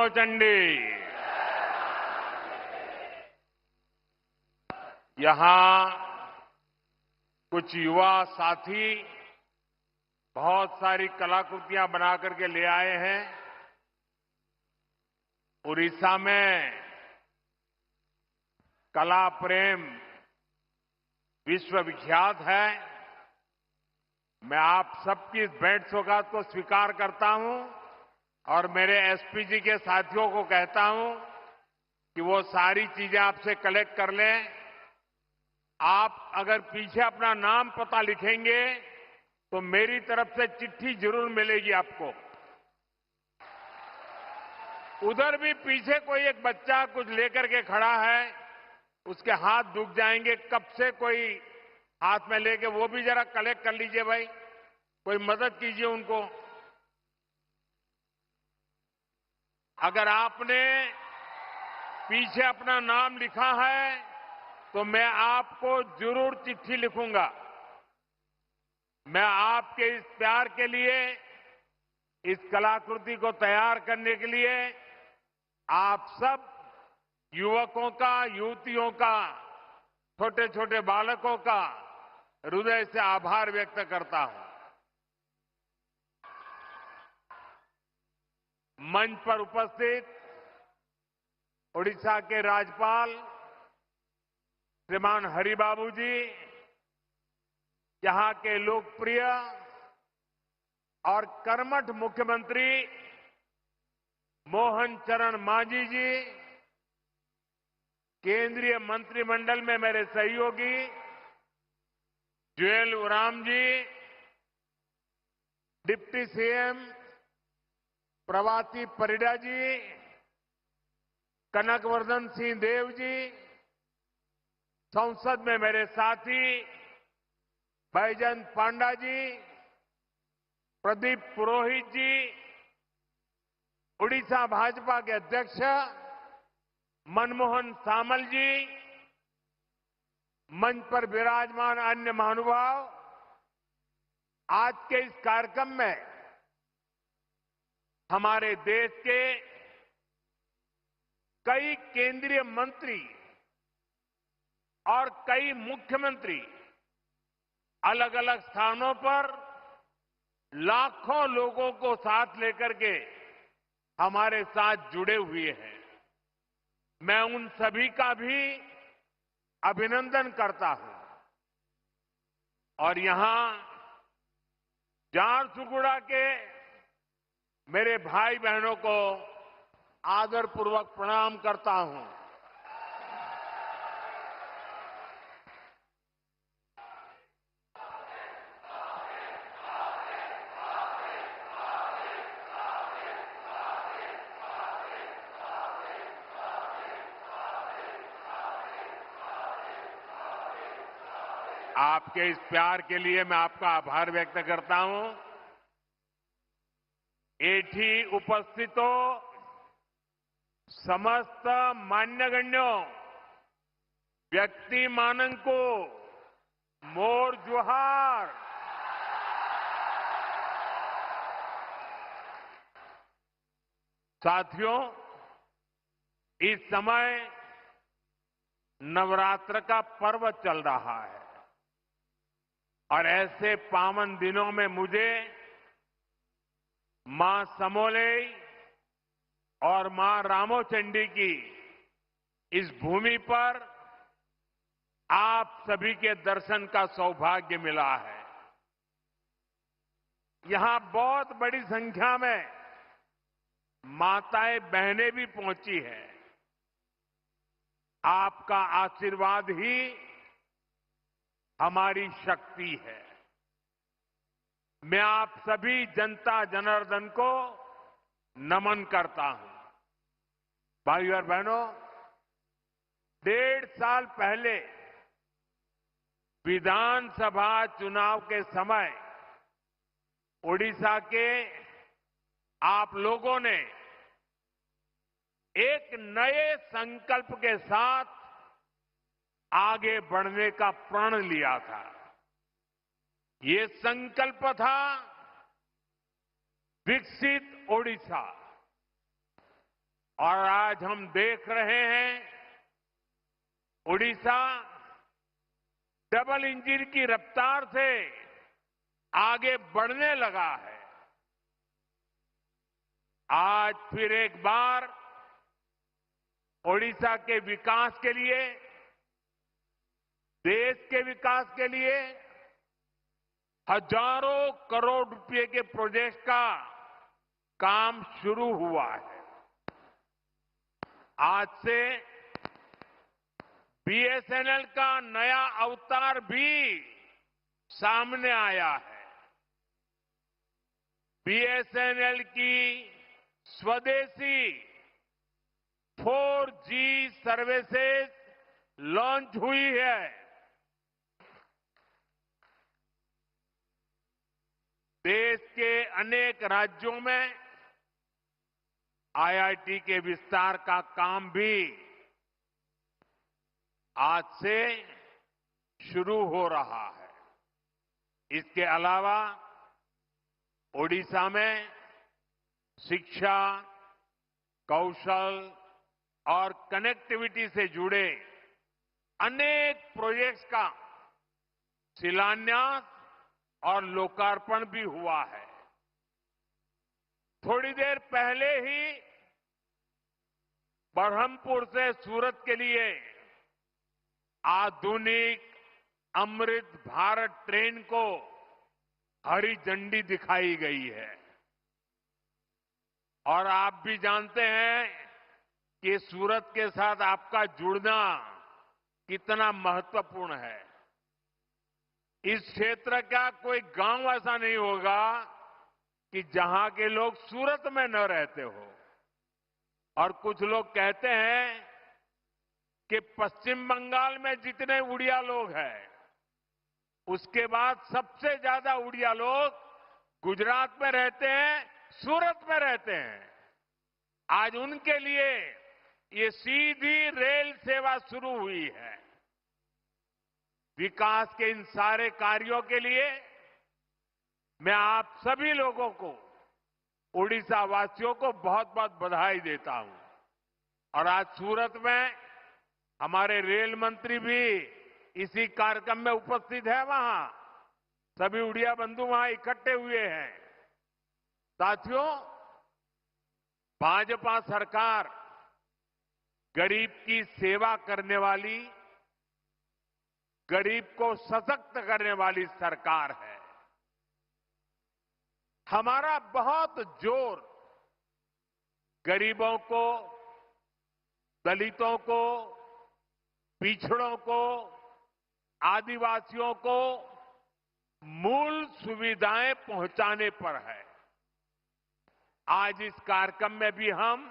रामोचंडी। यहां कुछ युवा साथी बहुत सारी कलाकृतियां बना करके ले आए हैं। उड़ीसा में कला प्रेम विश्वविख्यात है। मैं आप सबकी इस भेंट सौगात को स्वीकार करता हूं और मेरे एसपीजी के साथियों को कहता हूं कि वो सारी चीजें आपसे कलेक्ट कर लें। आप अगर पीछे अपना नाम पता लिखेंगे तो मेरी तरफ से चिट्ठी जरूर मिलेगी आपको। उधर भी पीछे कोई एक बच्चा कुछ लेकर के खड़ा है, उसके हाथ दुख जाएंगे, कब से कोई हाथ में लेके, वो भी जरा कलेक्ट कर लीजिए भाई, कोई मदद कीजिए उनको। अगर आपने पीछे अपना नाम लिखा है तो मैं आपको जरूर चिट्ठी लिखूंगा। मैं आपके इस प्यार के लिए, इस कलाकृति को तैयार करने के लिए आप सब युवकों का, युवतियों का, छोटे छोटे बालकों का हृदय से आभार व्यक्त करता हूं। मंच पर उपस्थित ओडिशा के राज्यपाल श्रीमान हरिबाबू जी, यहां के लोकप्रिय और कर्मठ मुख्यमंत्री मोहन चरण मांझी जी, केंद्रीय मंत्रिमंडल में मेरे सहयोगी जुएल ओराम जी, डिप्टी सीएम प्रभाती परिडा जी, कनकवर्धन सिंह देव जी, संसद में मेरे साथी बैजयंत पांडा जी, प्रदीप पुरोहित जी, उड़ीसा भाजपा के अध्यक्ष मनमोहन सामल जी, मंच पर विराजमान अन्य महानुभाव, आज के इस कार्यक्रम में हमारे देश के कई केंद्रीय मंत्री और कई मुख्यमंत्री अलग अलग स्थानों पर लाखों लोगों को साथ लेकर के हमारे साथ जुड़े हुए हैं। मैं उन सभी का भी अभिनंदन करता हूं और यहां झारसुगुड़ा के मेरे भाई बहनों को आदरपूर्वक प्रणाम करता हूं। आपके इस प्यार के लिए मैं आपका आभार व्यक्त करता हूं। एठी उपस्थितो समस्त मान्यगण्यों व्यक्ति मानंको मोर जोहार। साथियों, इस समय नवरात्र का पर्व चल रहा है और ऐसे पावन दिनों में मुझे मां समोलेई और मां रामोचंडी की इस भूमि पर आप सभी के दर्शन का सौभाग्य मिला है। यहां बहुत बड़ी संख्या में माताएं बहनें भी पहुंची हैं। आपका आशीर्वाद ही हमारी शक्ति है। मैं आप सभी जनता जनार्दन को नमन करता हूं। भाइयों और बहनों, 1.5 साल पहले विधानसभा चुनाव के समय ओडिशा के आप लोगों ने एक नए संकल्प के साथ आगे बढ़ने का प्रण लिया था। ये संकल्प था विकसित ओडिशा। और आज हम देख रहे हैं उड़ीसा डबल इंजन की रफ्तार से आगे बढ़ने लगा है। आज फिर एक बार ओडिशा के विकास के लिए, देश के विकास के लिए हजारों करोड़ रुपए के प्रोजेक्ट का काम शुरू हुआ है। आज से बीएसएनएल का नया अवतार भी सामने आया है। बीएसएनएल की स्वदेशी 4G सर्विसेज लॉन्च हुई है। देश के अनेक राज्यों में आईआईटी के विस्तार का काम भी आज से शुरू हो रहा है। इसके अलावा ओडिशा में शिक्षा, कौशल और कनेक्टिविटी से जुड़े अनेक प्रोजेक्ट्स का शिलान्यास और लोकार्पण भी हुआ है। थोड़ी देर पहले ही बरहमपुर से सूरत के लिए आधुनिक अमृत भारत ट्रेन को हरी झंडी दिखाई गई है। और आप भी जानते हैं कि सूरत के साथ आपका जुड़ना कितना महत्वपूर्ण है। इस क्षेत्र का कोई गांव ऐसा नहीं होगा कि जहां के लोग सूरत में न रहते हो। और कुछ लोग कहते हैं कि पश्चिम बंगाल में जितने उड़िया लोग हैं, उसके बाद सबसे ज्यादा उड़िया लोग गुजरात में रहते हैं, सूरत में रहते हैं। आज उनके लिए ये सीधी रेल सेवा शुरू हुई है। विकास के इन सारे कार्यों के लिए मैं आप सभी लोगों को, उड़ीसा वासियों को बहुत बहुत बधाई देता हूं। और आज सूरत में हमारे रेल मंत्री भी इसी कार्यक्रम में उपस्थित है। वहां सभी उड़िया बंधु वहां इकट्ठे हुए हैं। साथियों, भाजपा सरकार गरीब की सेवा करने वाली, गरीब को सशक्त करने वाली सरकार है। हमारा बहुत जोर गरीबों को, दलितों को, पिछड़ों को, आदिवासियों को मूल सुविधाएं पहुंचाने पर है। आज इस कार्यक्रम में भी हम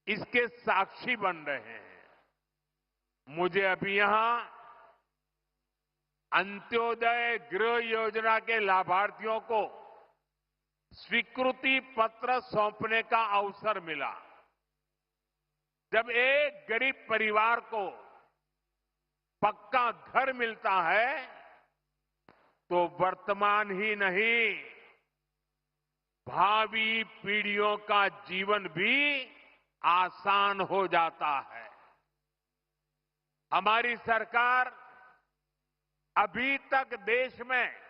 इसके साक्षी बन रहे हैं। मुझे अभी यहां अंत्योदय गृह योजना के लाभार्थियों को स्वीकृति पत्र सौंपने का अवसर मिला। जब एक गरीब परिवार को पक्का घर मिलता है तो वर्तमान ही नहीं, भावी पीढ़ियों का जीवन भी आसान हो जाता है। हमारी सरकार अभी तक देश में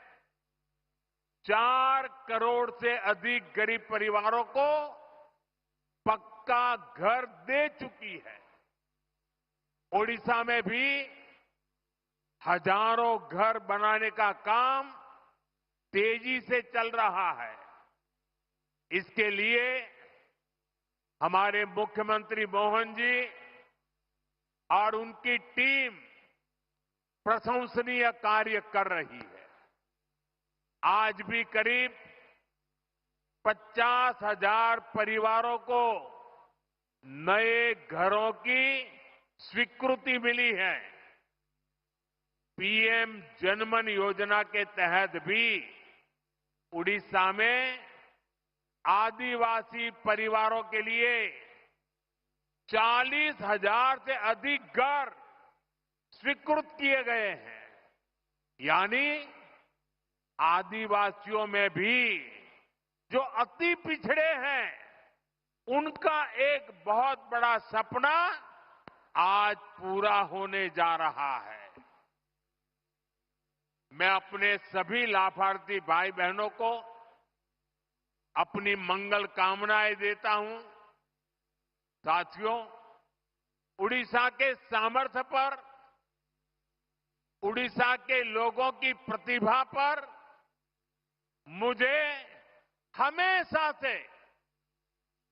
4 करोड़ से अधिक गरीब परिवारों को पक्का घर दे चुकी है। ओडिशा में भी हजारों घर बनाने का काम तेजी से चल रहा है। इसके लिए हमारे मुख्यमंत्री मोहन जी और उनकी टीम प्रशंसनीय कार्य कर रही है। आज भी करीब 50,000 परिवारों को नए घरों की स्वीकृति मिली है। पीएम जनमन योजना के तहत भी उड़ीसा में आदिवासी परिवारों के लिए 40,000 से अधिक घर स्वीकृत किए गए हैं। यानी आदिवासियों में भी जो अति पिछड़े हैं, उनका एक बहुत बड़ा सपना आज पूरा होने जा रहा है। मैं अपने सभी लाभार्थी भाई बहनों को अपनी मंगल कामनाएं देता हूं। साथियों, उड़ीसा के सामर्थ्य पर, उड़ीसा के लोगों की प्रतिभा पर मुझे हमेशा से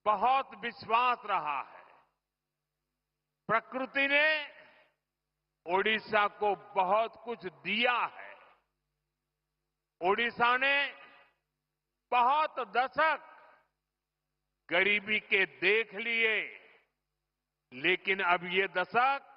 बहुत विश्वास रहा है। प्रकृति ने ओडिशा को बहुत कुछ दिया है। ओडिशा ने बहुत दशक गरीबी के देख लिए, लेकिन अब ये दशक